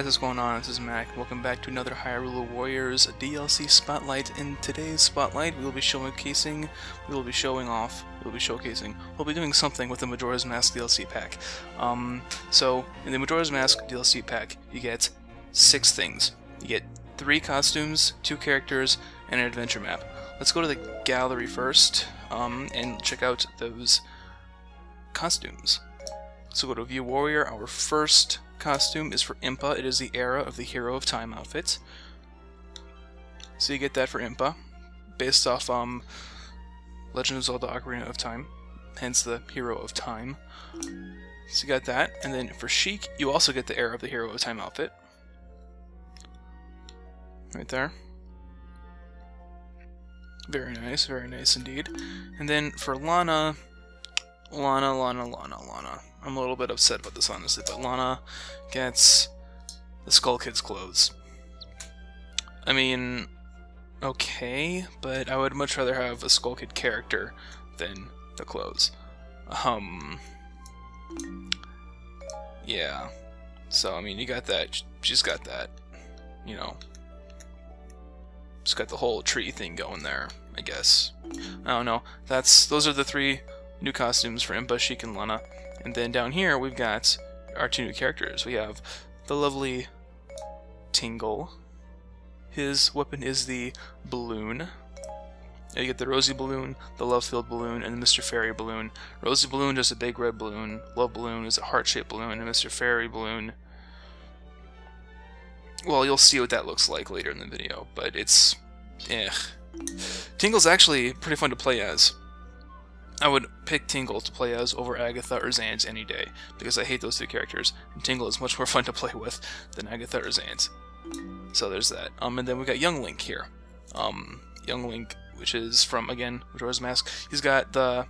guys, what's going on? This is Mac. Welcome back to another Hyrule Warriors DLC Spotlight. In today's Spotlight, we will be showcasing, we'll be doing something with the Majora's Mask DLC pack. So, in the Majora's Mask DLC pack, you get 6 things. You get 3 costumes, 2 characters, and an adventure map. Let's go to the gallery first, and check out those costumes. So go to View Warrior. Our first costume is for Impa. It is the Era of the Hero of Time outfit. So you get that for Impa, based off Legend of Zelda Ocarina of Time, hence the Hero of Time. So you got that, and then for Sheik, you also get the Era of the Hero of Time outfit. Right there. Very nice indeed. And then for Lana, I'm a little bit upset about this, honestly, but Lana gets the Skull Kid's clothes. I mean, okay, but I would much rather have a Skull Kid character than the clothes. Yeah. So, I mean, you got that. She's got that. You know. Just got the whole tree thing going there, I guess. I don't know. Those are the 3 new costumes for Impa, Sheik, and Lana. And then down here we've got our 2 new characters. We have the lovely Tingle. His weapon is the balloon. You get the Rosy Balloon, the Love-Filled Balloon, and the Mr. Fairy Balloon. Rosy Balloon is a big red balloon, Love Balloon is a heart-shaped balloon, and Mr. Fairy Balloon, well, you'll see what that looks like later in the video, but it's Tingle's actually pretty fun to play as. I would pick Tingle to play as over Agatha or Zant any day, because I hate those 2 characters, and Tingle is much more fun to play with than Agatha or Zant. So there's that. And then we got Young Link here. Young Link, which is from, again, Majora's Mask. He's got the...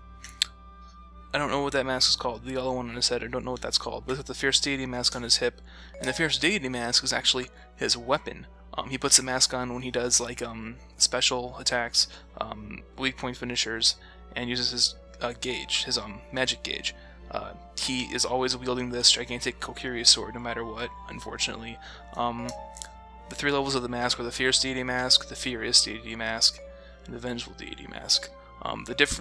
I don't know what that mask is called, the yellow one on his head, I don't know what that's called, but he's got the Fierce Deity mask on his hip, and the Fierce Deity mask is actually his weapon. He puts the mask on when he does, like, special attacks, weak point finishers, and uses his gauge, his magic gauge. He is always wielding this gigantic Kokiri sword, no matter what, unfortunately. The 3 levels of the mask are the Fierce Deity mask, the Furious Deity mask, and the Vengeful Deity mask.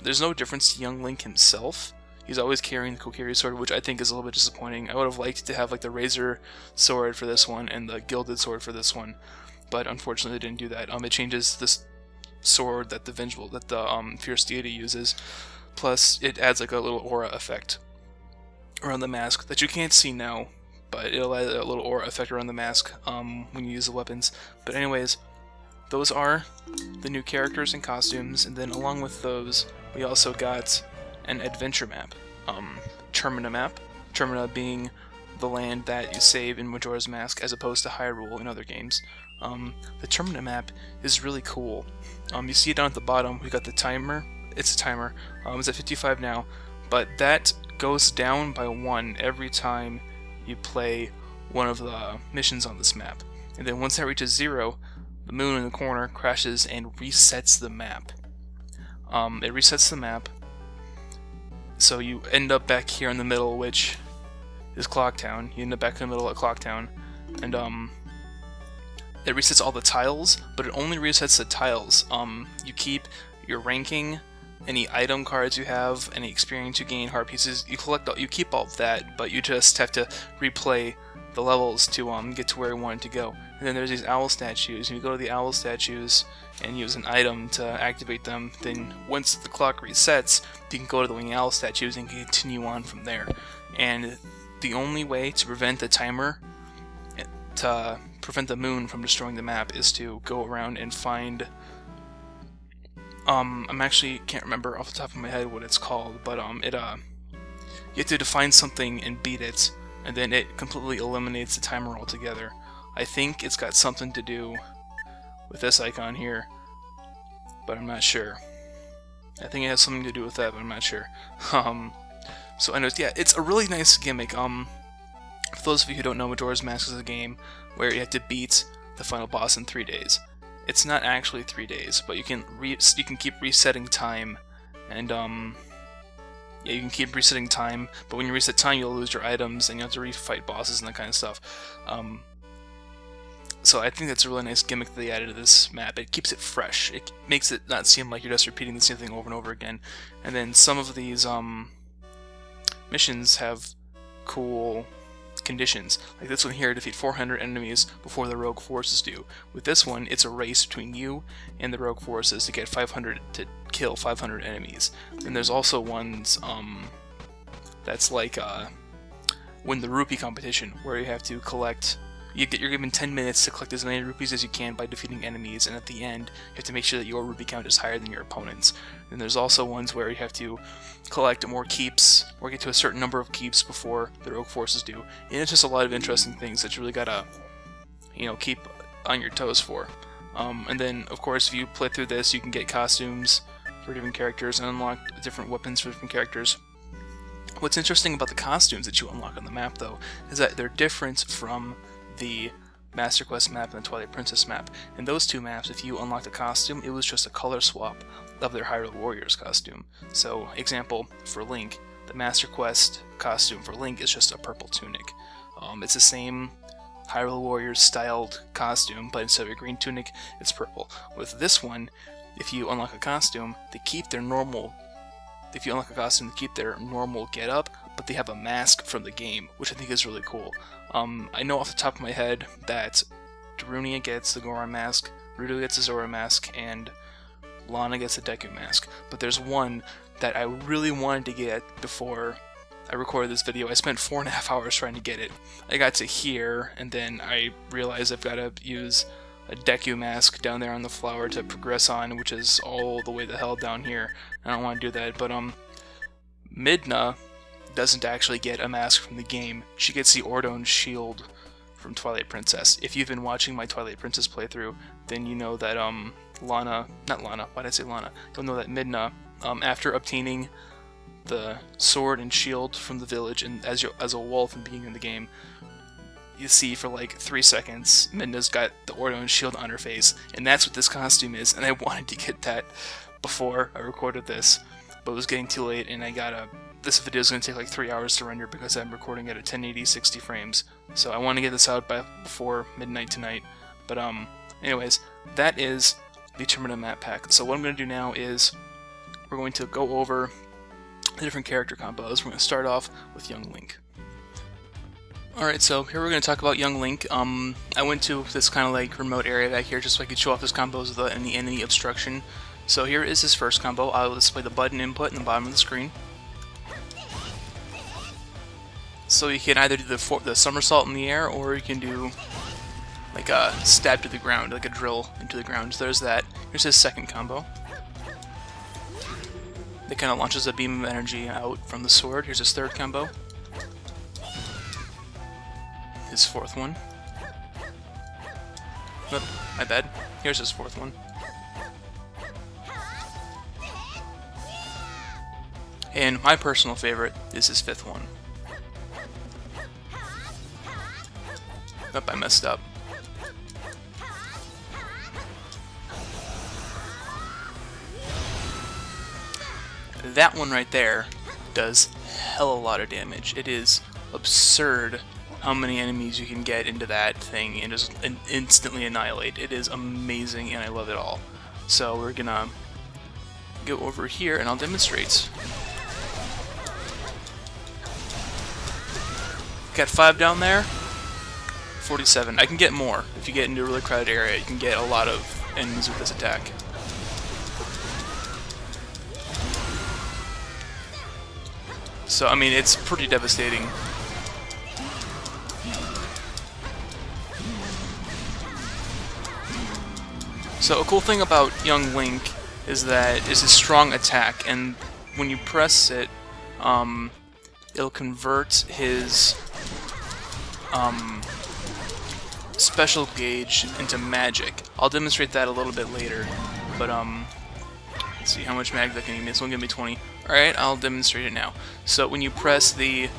There's no difference to Young Link himself. He's always carrying the Kokiri sword, which I think is a little bit disappointing. I would have liked to have like the Razor sword for this one and the Gilded sword for this one, but unfortunately they didn't do that. It changes this sword that the Fierce Deity uses, plus it adds like a little aura effect around the mask that you can't see now, but it'll add a little aura effect around the mask when you use the weapons. But anyways, those are the new characters and costumes, and then along with those, we also got an adventure map, Termina map. Termina being the land that you save in Majora's Mask, as opposed to Hyrule in other games. The Termina map is really cool. You see it down at the bottom. We got the timer. It's a timer. It's at 55 now, but that goes down by 1 every time you play one of the missions on this map. And then once that reaches 0, the moon in the corner crashes and resets the map. It resets the map, so you end up back here in the middle, which is Clock Town. You end up back in the middle of Clock Town, and it resets all the tiles, but it only resets the tiles. You keep your ranking, any item cards you have, any experience you gain, heart pieces. You keep all of that, but you just have to replay the levels to get to where you wanted to go. And then there's these owl statues, and you go to the owl statues and use an item to activate them. Then once the clock resets, you can go to the winged owl statues and continue on from there. And the only way to prevent the timer, to prevent the moon from destroying the map, is to go around and find... I'm actually can't remember off the top of my head what it's called, but you have to define something and beat it, and then it completely eliminates the timer altogether. I think it's got something to do with this icon here, but I'm not sure. I think it has something to do with that, but I'm not sure. So anyways, yeah, it's a really nice gimmick. For those of you who don't know, Majora's Mask is a game where you have to beat the final boss in 3 days. It's not actually 3 days, but you can keep resetting time, and yeah, you can keep resetting time, but when you reset time, you'll lose your items, and you have to refight bosses and that kind of stuff. So I think that's a really nice gimmick that they added to this map. It keeps it fresh. It makes it not seem like you're just repeating the same thing over and over again. And then some of these missions have cool conditions. Like this one here, defeat 400 enemies before the rogue forces do. With this one, it's a race between you and the rogue forces to get 500 to kill 500 enemies. And there's also ones that's like win the rupee competition, where you have to collect. You're given 10 minutes to collect as many rupees as you can by defeating enemies, and at the end, you have to make sure that your rupee count is higher than your opponent's. And there's also ones where you have to collect more keeps, or get to a certain number of keeps before the rogue forces do. And it's just a lot of interesting things that you really gotta, keep on your toes for. And then, of course, if you play through this, you can get costumes for different characters and unlock different weapons for different characters. What's interesting about the costumes that you unlock on the map, though, is that they're different from the Master Quest map and the Twilight Princess map. In those two maps, if you unlocked a costume, it was just a color swap of their Hyrule Warriors costume. So, example, for Link, the Master Quest costume for Link is just a purple tunic. It's the same Hyrule Warriors styled costume, but instead of a green tunic, it's purple. With this one, if you unlock a costume, they keep their normal get-up, but they have a mask from the game, which I think is really cool. I know off the top of my head that Darunia gets the Goron mask, Ruto gets the Zora mask, and Lana gets the Deku mask. But there's one that I really wanted to get before I recorded this video. I spent 4.5 hours trying to get it. I got to here, and then I realized I've got to use a Deku mask down there on the flower to progress on, which is all the way the hell down here. I don't want to do that, but Midna doesn't actually get a mask from the game. She gets the Ordone shield from Twilight Princess. If you've been watching my Twilight Princess playthrough, then you know that You'll know that Midna, after obtaining the sword and shield from the village, and as a wolf and being in the game, you see for like 3 seconds Midna's got the Ordone shield on her face, and that's what this costume is. And I wanted to get that before I recorded this, but it was getting too late, and this video is going to take like 3 hours to render because I'm recording at a 1080 60 frames. So I want to get this out before midnight tonight. But anyways, that is the Termina map pack. So what I'm going to do now is we're going to go over the different character combos. We're going to start off with Young Link. Alright, so here we're going to talk about Young Link. I went to this kind of like remote area back here just so I could show off his combos without any enemy obstruction. So here is his first combo. I will display the button input in the bottom of the screen. So you can either do the somersault in the air, or you can do like a stab to the ground, like a drill into the ground. So there's that. Here's his second combo. It kind of launches a beam of energy out from the sword. Here's his third combo. His fourth one. Oop, my bad. Here's his fourth one. And my personal favorite is his fifth one. Oop, I messed up. That one right there does hell a lot of damage. It is absurd how many enemies you can get into that thing and just instantly annihilate. It is amazing, and I love it all. So we're gonna go over here and I'll demonstrate. Got 5 down there, 47. I can get more. If you get into a really crowded area, you can get a lot of enemies with this attack. So, I mean, it's pretty devastating. So, a cool thing about Young Link is that it's a strong attack, and when you press it, it'll convert his special gauge into magic. I'll demonstrate that a little bit later, but let's see how much mag that can give me. This one give me 20. Alright, I'll demonstrate it now. So when you press the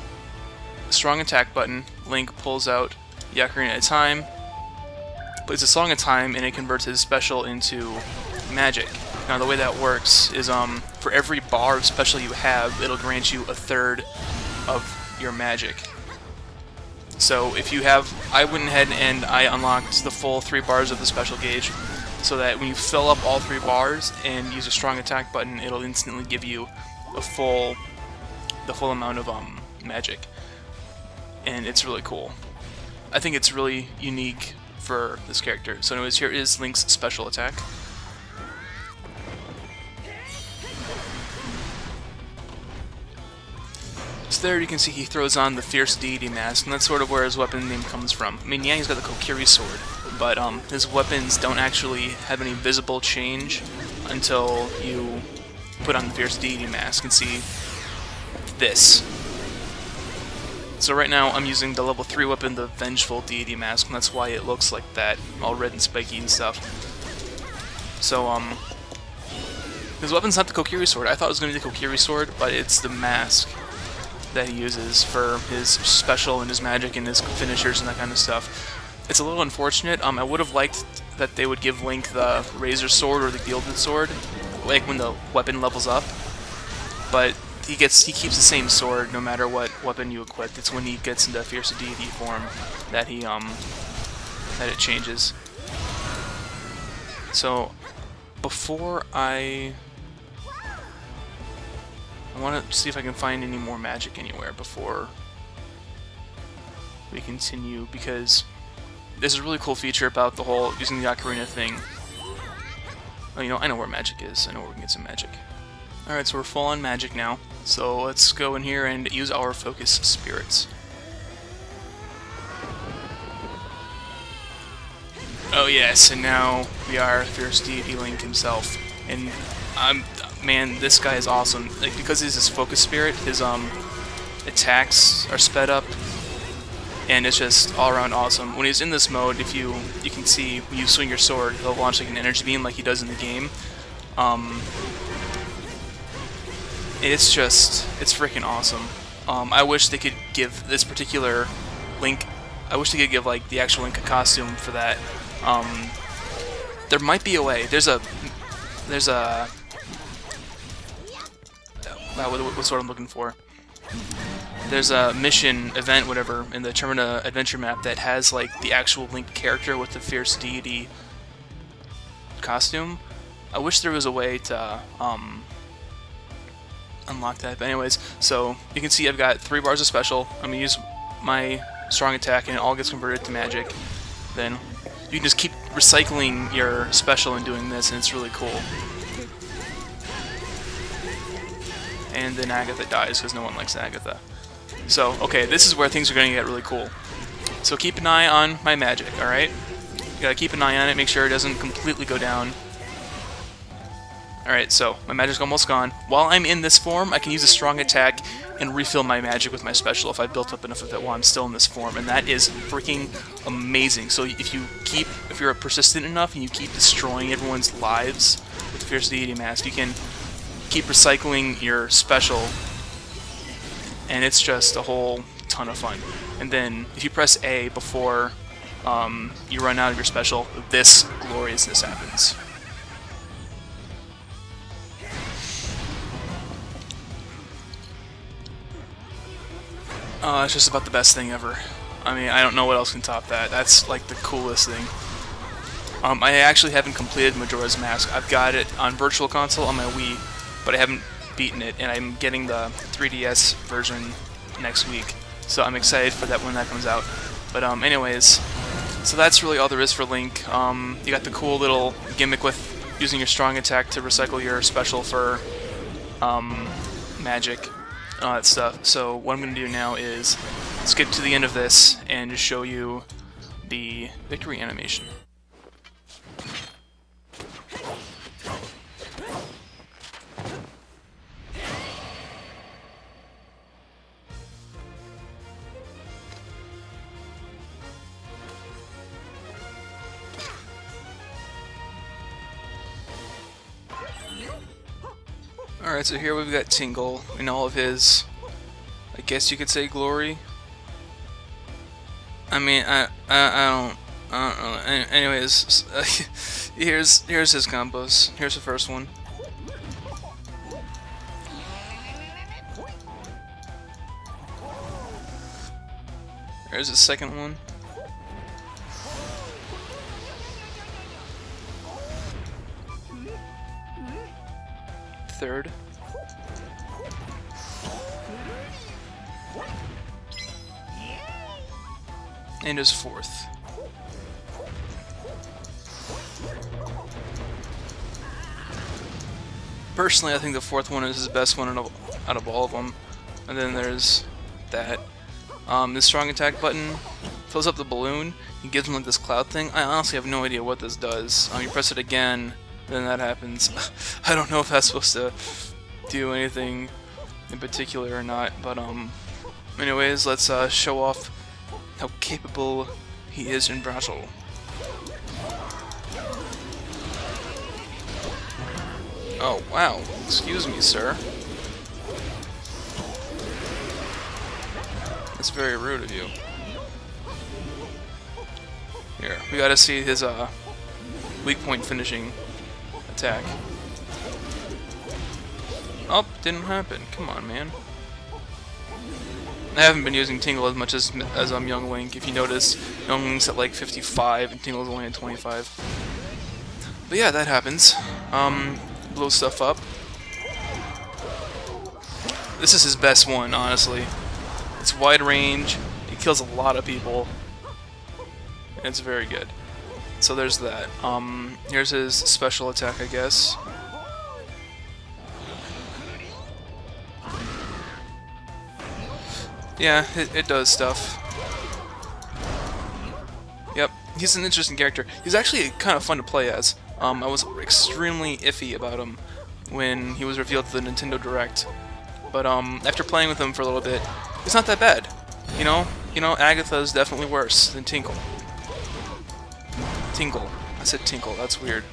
strong attack button, Link pulls out the ocarina at a time, plays a song at a time, and it converts his special into magic. Now the way that works is for every bar of special you have, it'll grant you a third of your magic. So if you have, I went ahead and I unlocked the full 3 bars of the special gauge, so that when you fill up all 3 bars and use a strong attack button, it'll instantly give you the full amount of magic, and it's really cool. I think it's really unique for this character. So anyways, here is Link's special attack. So there you can see he throws on the Fierce Deity mask, and that's sort of where his weapon name comes from. I mean, yeah, he's got the Kokiri sword, but his weapons don't actually have any visible change until you put on the Fierce Deity mask and see this. So right now I'm using the level 3 weapon, the Vengeful Deity mask, and that's why it looks like that, all red and spiky and stuff. So his weapon's not the Kokiri sword. I thought it was going to be the Kokiri sword, but it's the mask that he uses for his special and his magic and his finishers and that kind of stuff. It's a little unfortunate. I would have liked that they would give Link the Razor Sword or the Gilded Sword, like when the weapon levels up. But he keeps the same sword no matter what weapon you equip. It's when he gets into Fierce Deity form that that it changes. So before I want to see if I can find any more magic anywhere before we continue, because there's a really cool feature about the whole using the Ocarina thing. Oh, you know, I know where magic is. I know where we can get some magic. Alright, so we're full on magic now. So let's go in here and use our focus spirits. Oh yes, and now we are Fierce Deity Link himself. And man, this guy is awesome. Like, because he's his focus spirit, his attacks are sped up, and it's just all around awesome. When he's in this mode, if you can see when you swing your sword, he'll launch like an energy beam like he does in the game. It's freaking awesome. I wish they could give this particular Link, I wish they could give like the actual Link a costume for that. There might be a way. There's a what's what I'm looking for. There's a mission, event, whatever, in the Termina adventure map that has like the actual Link character with the Fierce Deity costume. I wish there was a way to unlock that. But anyways, so you can see I've got 3 bars of special. I'm gonna use my strong attack, and it all gets converted to magic. Then you can just keep recycling your special and doing this, and it's really cool. And then Agatha dies because no one likes Agatha. So, okay, this is where things are going to get really cool. So keep an eye on my magic, alright? You gotta keep an eye on it, make sure it doesn't completely go down. Alright, so my magic's almost gone. While I'm in this form, I can use a strong attack and refill my magic with my special if I built up enough of it while I'm still in this form, and that is freaking amazing. So if you're persistent enough and you keep destroying everyone's lives with the Fierce Deity Mask, you can keep recycling your special, and it's just a whole ton of fun. And then if you press A before you run out of your special, this gloriousness happens. It's just about the best thing ever. I mean, I don't know what else can top that. That's like the coolest thing. I actually haven't completed Majora's Mask. I've got it on Virtual Console on my Wii, but I haven't beaten it, and I'm getting the 3DS version next week. So I'm excited for that when that comes out. But anyways, so that's really all there is for Link. You got the cool little gimmick with using your strong attack to recycle your special for magic and all that stuff. So what I'm going to do now is skip to the end of this and just show you the victory animation. Alright, so here we've got Tingle in all of his, I guess you could say, glory. I mean, I don't know. Anyways, here's his combos. Here's the first one. There's the second one. Third. And his fourth. Personally, I think the fourth one is his best one out of all of them. And then there's that. This strong attack button fills up the balloon and gives him like this cloud thing. I honestly have no idea what this does. You press it again, then that happens. I don't know if that's supposed to do anything in particular or not, but anyways, let's show off how capable he is in battle. Oh, wow. Excuse me, sir. That's very rude of you. Here, we gotta see his weak point finishing attack. Oh, didn't happen. Come on, man. I haven't been using Tingle as much as Young Link. If you notice, Young Link's at like 55 and Tingle's only at 25. But yeah, that happens. Blow stuff up. This is his best one, honestly. It's wide range, it kills a lot of people, and it's very good. So there's that. Here's his special attack, I guess. Yeah, it does stuff. Yep, he's an interesting character. He's actually kind of fun to play as. I was extremely iffy about him when he was revealed to the Nintendo Direct. But after playing with him for a little bit, it's not that bad. You know, Agatha is definitely worse than Tingle. I said Tinkle, that's weird.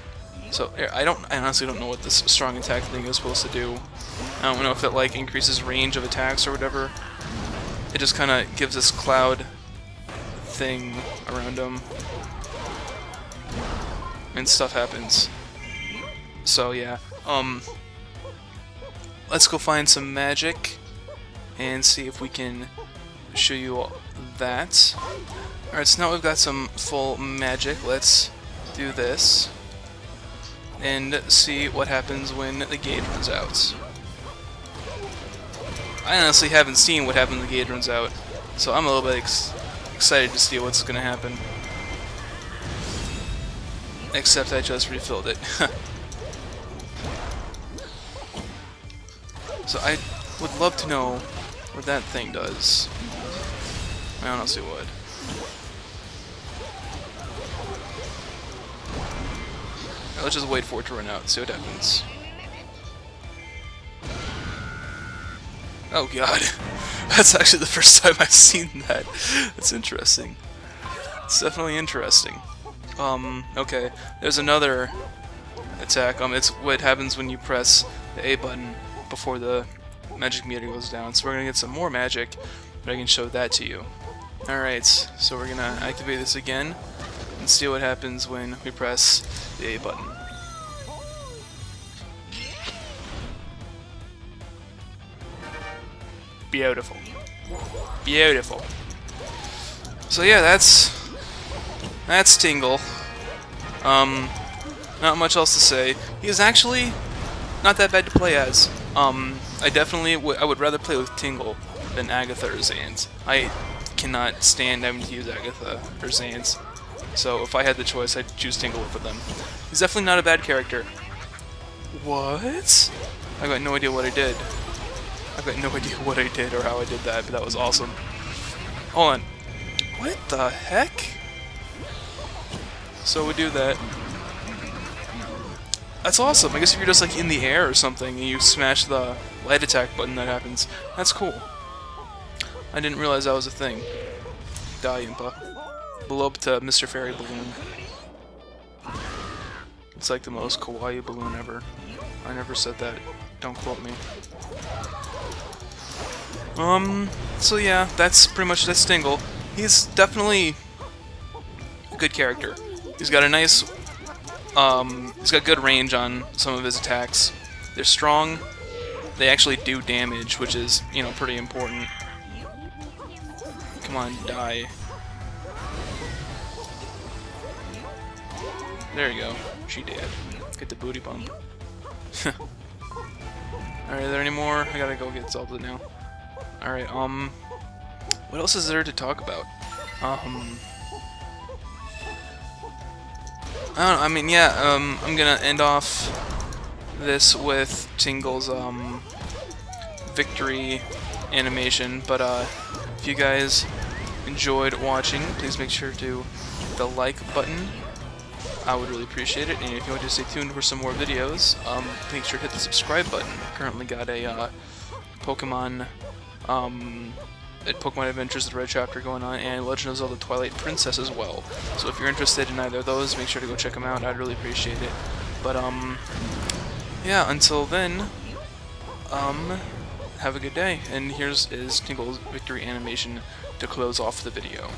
So I honestly don't know what this strong attack thing is supposed to do. I don't know if it like increases range of attacks or whatever. It just kind of gives this cloud thing around him, and stuff happens. So yeah, let's go find some magic and see if we can show you that. Alright, so now we've got some full magic. Let's do this and see what happens when the gauge runs out. I honestly haven't seen what happens when the gauge runs out, so I'm a little bit excited to see what's going to happen. Except I just refilled it. So I would love to know what that thing does. I honestly would. Let's just wait for it to run out and see what happens. Oh god. That's actually the first time I've seen that. That's interesting. It's definitely interesting. Okay. There's another attack. It's what happens when you press the A button before the magic meter goes down. So we're gonna get some more magic, but I can show that to you. Alright, so we're gonna activate this again and see what happens when we press the A button. Beautiful. Beautiful. So yeah, that's Tingle. Not much else to say. He's actually not that bad to play as. I would rather play with Tingle than Agatha or Zans. I cannot stand having to use Agatha or Zans. So if I had the choice, I'd choose Tingle for them. He's definitely not a bad character. What? I got no idea what I did. I've got no idea what I did or how I did that, but that was awesome. Hold on. What the heck? So we do that. That's awesome. I guess if you're just like in the air or something and you smash the light attack button, that happens. That's cool. I didn't realize that was a thing. Die, Impa. Blow up to Mr. Fairy Balloon. It's like the most kawaii balloon ever. I never said that. Don't quote me. So yeah, that's pretty much that's Tingle. He's definitely a good character. He's got a nice, he's got good range on some of his attacks. They're strong. They actually do damage, which is, you know, pretty important. Come on, die. There you go. She did. Let's get the booty bump. Alright, are there any more? I gotta go get Zelda now. Alright, what else is there to talk about? I don't know, I mean, yeah, I'm gonna end off this with Tingle's, victory animation, but, if you guys enjoyed watching, please make sure to hit the like button. I would really appreciate it, and if you want to stay tuned for some more videos, make sure to hit the subscribe button. Currently got a, Pokemon Adventures the Red Chapter going on, and Legend of Zelda Twilight Princess as well. So if you're interested in either of those, make sure to go check them out. I'd really appreciate it. But, yeah, until then, have a good day. And here's Tingle's victory animation to close off the video.